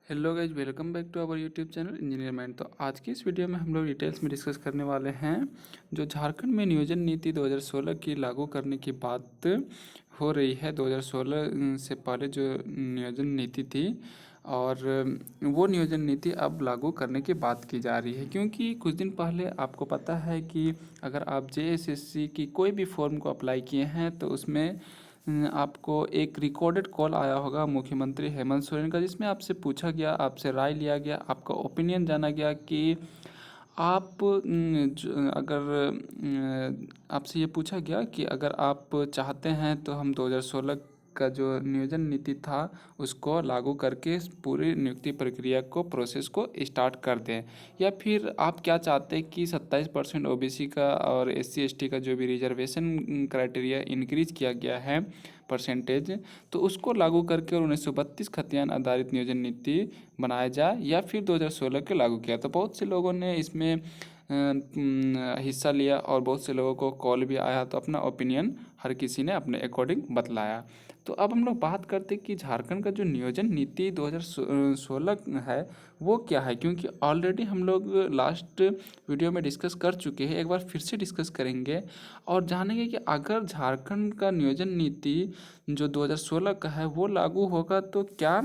Hello guys, welcome back to our YouTube channel engineer mind. तो आज की इस वीडियो में हम लोग डिटेल्स में डिस्कस करने वाले हैं जो झारखंड में नियोजन नीति 2016 की लागू करने की बात हो रही है। 2016 से पहले जो नियोजन नीति थी और वो नियोजन नीति अब लागू करने की बात की जा रही है, क्योंकि कुछ दिन पहले आपको पता है कि अगर आप जेएसएससी की कोई भी फॉर्म को अप्लाई किए हैं तो उसमें आपको एक रिकॉर्डेड कॉल आया होगा मुख्यमंत्री हेमंत सोरेन का, जिसमें आपसे पूछा गया, आपसे राय लिया गया, आपका ओपिनियन जाना गया कि आप आपसे ये पूछा गया कि अगर आप चाहते हैं तो हम 2016 का जो नियोजन नीति था उसको लागू करके पूरी नियुक्ति प्रक्रिया को प्रोसेस को स्टार्ट कर दें, या फिर आप क्या चाहते हैं कि 27% ओबीसी का और एससी एसटी का जो भी रिजर्वेशन क्राइटेरिया इंक्रीज किया गया है परसेंटेज, तो उसको लागू करके और 1932 खतियान आधारित नियोजन नीति बनाया जाए, या फिर 2016 के लागू किया। तो बहुत से लोगों ने इसमें हिस्सा लिया और बहुत से लोगों को कॉल भी आया, तो अपना ओपिनियन हर किसी ने अपने अकॉर्डिंग बतलाया। तो अब हम लोग बात करते हैं कि झारखंड का जो नियोजन नीति 2016 है वो क्या है, क्योंकि ऑलरेडी हम लोग लास्ट वीडियो में डिस्कस कर चुके हैं। एक बार फिर से डिस्कस करेंगे और जानेंगे कि अगर झारखंड का नियोजन नीति जो 2016 का है वो लागू होगा तो क्या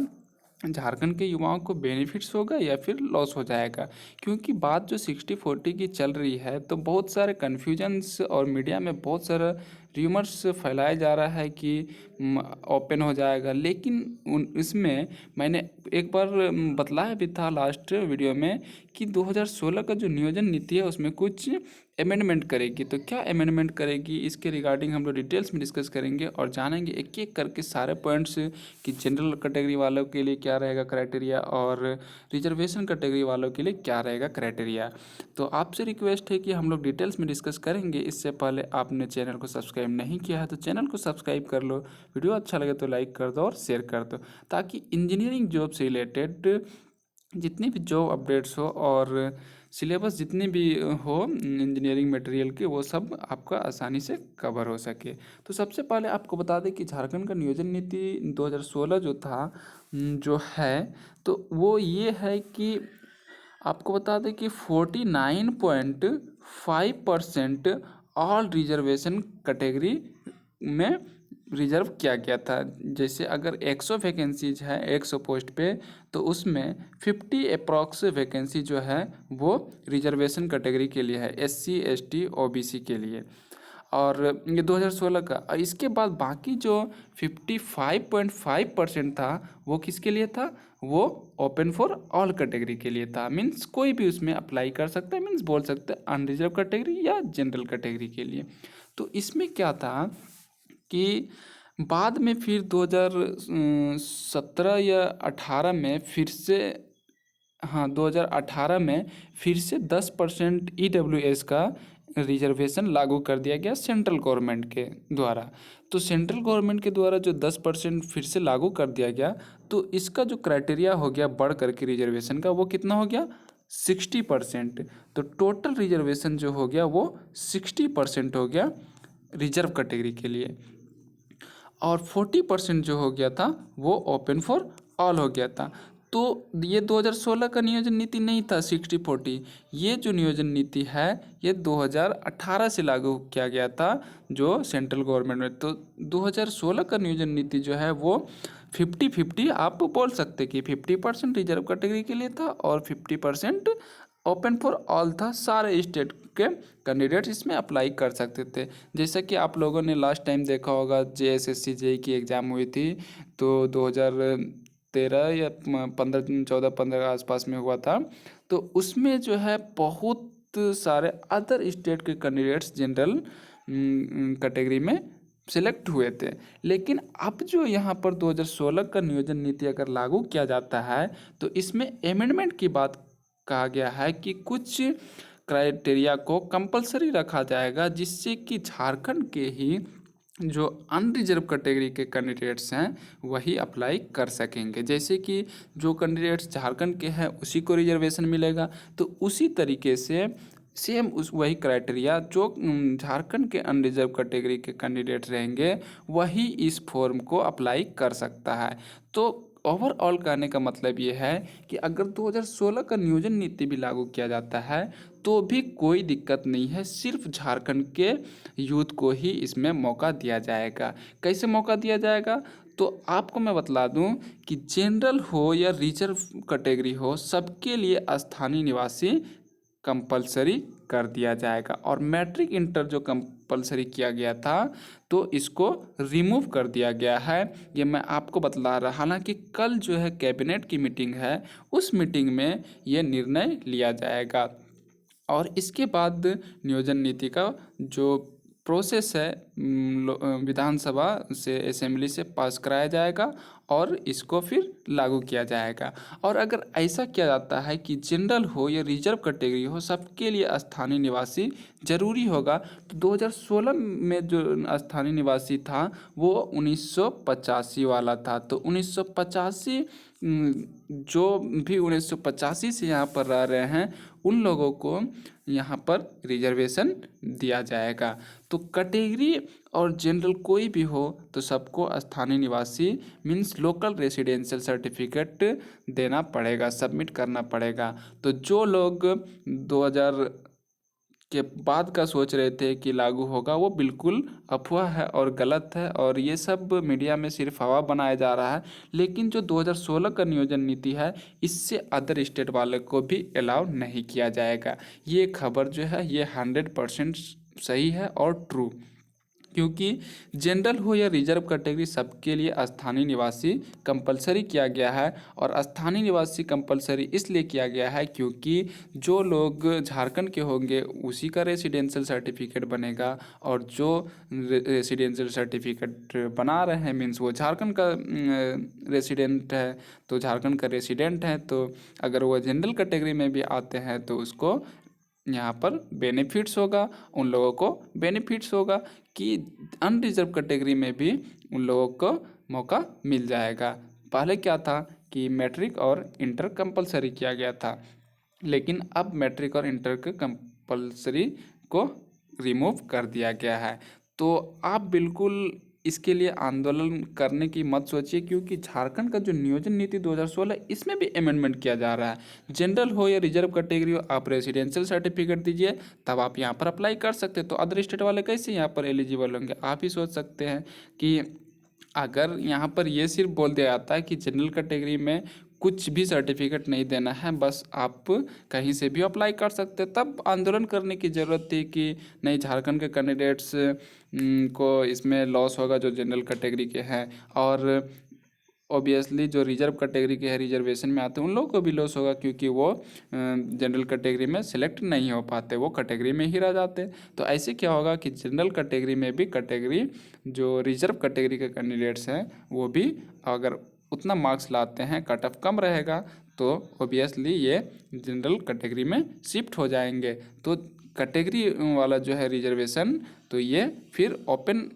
झारखंड के युवाओं को बेनिफिट्स होगा या फिर लॉस हो जाएगा। क्योंकि बात जो 60-40 की चल रही है तो बहुत सारे कन्फ्यूजन्स और मीडिया में बहुत सारा र्यूमर्स फैलाया जा रहा है कि ओपन हो जाएगा, लेकिन इसमें मैंने एक बार बतलाया भी था लास्ट वीडियो में कि 2016 का जो नियोजन नीति है उसमें कुछ अमेंडमेंट करेगी। तो क्या अमेंडमेंट करेगी इसके रिगार्डिंग हम लोग डिटेल्स में डिस्कस करेंगे और जानेंगे एक एक करके सारे पॉइंट्स कि जनरल कैटेगरी वालों के लिए क्या रहेगा क्राइटेरिया और रिजर्वेशन कैटेगरी वालों के लिए क्या रहेगा क्राइटेरिया। तो आपसे रिक्वेस्ट है कि हम लोग डिटेल्स में डिस्कस करेंगे। इससे पहले आपने चैनल को सब्सक्राइब नहीं किया है तो चैनल को सब्सक्राइब कर लो, वीडियो अच्छा लगे तो लाइक कर दो और शेयर कर दो, ताकि इंजीनियरिंग जॉब से रिलेटेड जितनी भी जॉब अपडेट्स हो और सिलेबस जितनी भी हो इंजीनियरिंग मटेरियल के, वो सब आपका आसानी से कवर हो सके। तो सबसे पहले आपको बता दें कि झारखंड का नियोजन नीति 2016 जो था जो है, तो वो ये है कि आपको बता दें कि 49.5% ऑल रिजर्वेशन कैटेगरी में रिजर्व किया गया था। जैसे अगर 100 वैकेंसीज है 100 पोस्ट पे, तो उसमें 50 अप्रॉक्स वैकेंसी जो है वो रिजर्वेशन कैटेगरी के लिए है, एससी एसटी ओबीसी के लिए। और ये 2016 का। और इसके बाद बाकी जो 55.5% था वो किसके लिए था, वो ओपन फॉर ऑल कैटेगरी के लिए था। मीन्स कोई भी उसमें अप्लाई कर सकता है, मीन्स बोल सकते हैं अनरिजर्व कैटेगरी या जनरल कैटेगरी के लिए। तो इसमें क्या था कि बाद में फिर 2017 या 18 में फिर से, हाँ 2018 में फिर से 10% ईडब्ल्यूएस का रिजर्वेशन लागू कर दिया गया सेंट्रल गवर्नमेंट के द्वारा। तो सेंट्रल गवर्नमेंट के द्वारा जो 10% फिर से लागू कर दिया गया, तो इसका जो क्राइटेरिया हो गया बढ़ करके रिजर्वेशन का, वो कितना हो गया 60%। तो टोटल रिजर्वेशन जो हो गया वो 60% हो गया रिजर्व कैटेगरी के लिए, और 40% जो हो गया था वो ओपन फॉर ऑल हो गया था। तो ये 2016 का नियोजन नीति नहीं था 60-40, ये जो नियोजन नीति है ये 2018 से लागू किया गया था जो सेंट्रल गवर्नमेंट में। तो 2016 का नियोजन नीति जो है वो 50-50 आप बोल सकते कि 50% रिजर्व कैटेगरी के लिए था और 50% ओपन फॉर ऑल था। सारे स्टेट के कैंडिडेट्स इसमें अप्लाई कर सकते थे। जैसा कि आप लोगों ने लास्ट टाइम देखा होगा जेएसएससी जेई की एग्ज़ाम हुई थी, तो 2013 या 14-15 के आसपास में हुआ था। तो उसमें जो है बहुत सारे अदर स्टेट के कैंडिडेट्स जनरल कैटेगरी में सिलेक्ट हुए थे। लेकिन अब जो यहाँ पर 2016 का नियोजन नीति अगर लागू किया जाता है तो इसमें अमेंडमेंट की बात कहा गया है कि कुछ क्राइटेरिया को कंपलसरी रखा जाएगा, जिससे कि झारखंड के ही जो अनरिजर्व कैटेगरी के कैंडिडेट्स हैं वही अप्लाई कर सकेंगे। जैसे कि जो कैंडिडेट्स झारखंड के हैं उसी को रिजर्वेशन मिलेगा, तो उसी तरीके से सेम उस वही क्राइटेरिया जो झारखंड के अनरिजर्व कैटेगरी के कैंडिडेट रहेंगे वही इस फॉर्म को अप्लाई कर सकता है। तो ओवरऑल कहने का मतलब ये है कि अगर 2016 का नियोजन नीति भी लागू किया जाता है तो भी कोई दिक्कत नहीं है, सिर्फ झारखंड के यूथ को ही इसमें मौका दिया जाएगा। कैसे मौका दिया जाएगा? तो आपको मैं बतला दूं कि जनरल हो या रिजर्व कैटेगरी हो, सबके लिए स्थानीय निवासी कंपलसरी कर दिया जाएगा। और मैट्रिक इंटर जो कंपलसरी किया गया था तो इसको रिमूव कर दिया गया है। ये मैं आपको बतला रहा, हालांकि कल जो है कैबिनेट की मीटिंग है, उस मीटिंग में ये निर्णय लिया जाएगा। और इसके बाद नियोजन नीति का जो प्रोसेस है विधानसभा से, असेंबली से पास कराया जाएगा और इसको फिर लागू किया जाएगा। और अगर ऐसा किया जाता है कि जनरल हो या रिजर्व कैटेगरी हो, सबके लिए स्थानीय निवासी जरूरी होगा, तो 2016 में जो स्थानीय निवासी था वो 1985 वाला था। तो 1985 जो भी 1985 से यहाँ पर रह रहे हैं उन लोगों को यहाँ पर रिजर्वेशन दिया जाएगा। तो कैटेगरी और जनरल कोई भी हो तो सबको स्थानीय निवासी मीन्स लोकल रेसिडेंशियल सर्टिफिकेट देना पड़ेगा, सबमिट करना पड़ेगा। तो जो लोग 2000 के बाद का सोच रहे थे कि लागू होगा, वो बिल्कुल अफवाह है और गलत है, और ये सब मीडिया में सिर्फ हवा बनाया जा रहा है। लेकिन जो 2016 का नियोजन नीति है, इससे अदर स्टेट वाले को भी अलाउ नहीं किया जाएगा। ये खबर जो है ये 100% सही है और ट्रू, क्योंकि जनरल हो या रिजर्व कैटेगरी सबके लिए स्थानीय निवासी कंपलसरी किया गया है। और स्थानीय निवासी कंपलसरी इसलिए किया गया है क्योंकि जो लोग झारखंड के होंगे उसी का रेसिडेंशियल सर्टिफिकेट बनेगा, और जो रेसिडेंशियल सर्टिफिकेट बना रहे हैं मीन्स वो झारखंड का रेसिडेंट है, तो झारखंड का रेसिडेंट है, तो अगर वो जनरल कैटेगरी में भी आते हैं तो उसको यहाँ पर बेनिफिट्स होगा, उन लोगों को बेनिफिट्स होगा कि अनरिजर्व कैटेगरी में भी उन लोगों को मौका मिल जाएगा। पहले क्या था कि मैट्रिक और इंटर कंपलसरी किया गया था, लेकिन अब मैट्रिक और इंटर के कंपलसरी को रिमूव कर दिया गया है। तो आप बिल्कुल इसके लिए आंदोलन करने की मत सोचिए, क्योंकि झारखंड का जो नियोजन नीति 2016 इसमें भी अमेंडमेंट किया जा रहा है। जनरल हो या रिजर्व कैटेगरी हो, आप रेसिडेंशियल सर्टिफिकेट दीजिए तब आप यहाँ पर अप्लाई कर सकते हैं। तो अदर स्टेट वाले कैसे यहाँ पर एलिजिबल होंगे? आप ही सोच सकते हैं कि अगर यहाँ पर ये सिर्फ बोल दिया जाता है कि जनरल कैटेगरी में कुछ भी सर्टिफिकेट नहीं देना है, बस आप कहीं से भी अप्लाई कर सकते, तब आंदोलन करने की ज़रूरत थी कि नहीं झारखंड के कैंडिडेट्स को इसमें लॉस होगा जो जनरल कैटेगरी के हैं, और ऑब्वियसली जो रिजर्व कैटेगरी के हैं रिजर्वेशन में आते हैं उन लोगों को भी लॉस होगा, क्योंकि वो जनरल कैटेगरी में सिलेक्ट नहीं हो पाते, वो कैटेगरी में ही रह जाते। तो ऐसे क्या होगा कि जनरल कैटेगरी में भी कैटेगरी जो रिजर्व कैटेगरी के कैंडिडेट्स हैं वो भी अगर उतना मार्क्स लाते हैं, कट ऑफ कम रहेगा, तो ऑब्वियसली ये जनरल कैटेगरी में शिफ्ट हो जाएंगे। तो कैटेगरी वाला जो है रिजर्वेशन तो ये फिर ओपन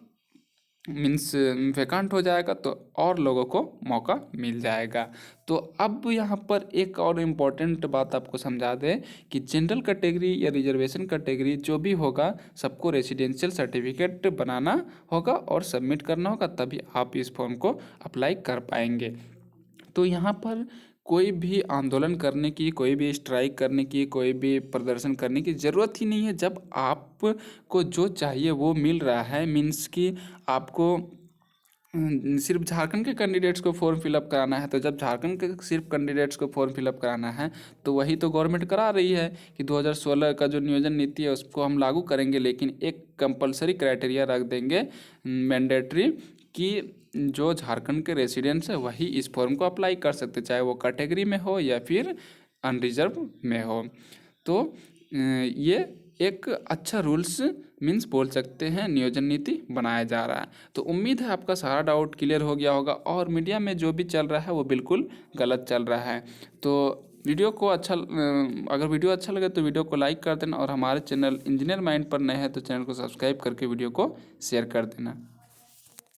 मीन्स वैकेंट हो जाएगा, तो और लोगों को मौका मिल जाएगा। तो अब यहाँ पर एक और इम्पॉर्टेंट बात आपको समझा दें कि जनरल कैटेगरी या रिजर्वेशन कैटेगरी जो भी होगा सबको रेसिडेंशियल सर्टिफिकेट बनाना होगा और सबमिट करना होगा, तभी आप इस फॉर्म को अप्लाई कर पाएंगे। तो यहाँ पर कोई भी आंदोलन करने की, कोई भी स्ट्राइक करने की, कोई भी प्रदर्शन करने की ज़रूरत ही नहीं है। जब आपको जो चाहिए वो मिल रहा है, मीन्स कि आपको सिर्फ झारखंड के कैंडिडेट्स को फॉर्म फिलअप कराना है, तो जब झारखंड के सिर्फ कैंडिडेट्स को फॉर्म फिलअप कराना है तो वही तो गवर्नमेंट करा रही है कि 2016 का जो नियोजन नीति है उसको हम लागू करेंगे, लेकिन एक कंपलसरी क्राइटेरिया रख देंगे मैंडेटरी कि जो झारखंड के रेसिडेंट्स है वही इस फॉर्म को अप्लाई कर सकते, चाहे वो कैटेगरी में हो या फिर अनरिजर्व में हो। तो ये एक अच्छा रूल्स मीन्स बोल सकते हैं नियोजन नीति बनाया जा रहा है। तो उम्मीद है आपका सारा डाउट क्लियर हो गया होगा, और मीडिया में जो भी चल रहा है वो बिल्कुल गलत चल रहा है। तो वीडियो को अगर वीडियो अच्छा लगे तो वीडियो को लाइक कर देना, और हमारे चैनल इंजीनियर माइंड पर नए हैं तो चैनल को सब्सक्राइब करके वीडियो को शेयर कर देना।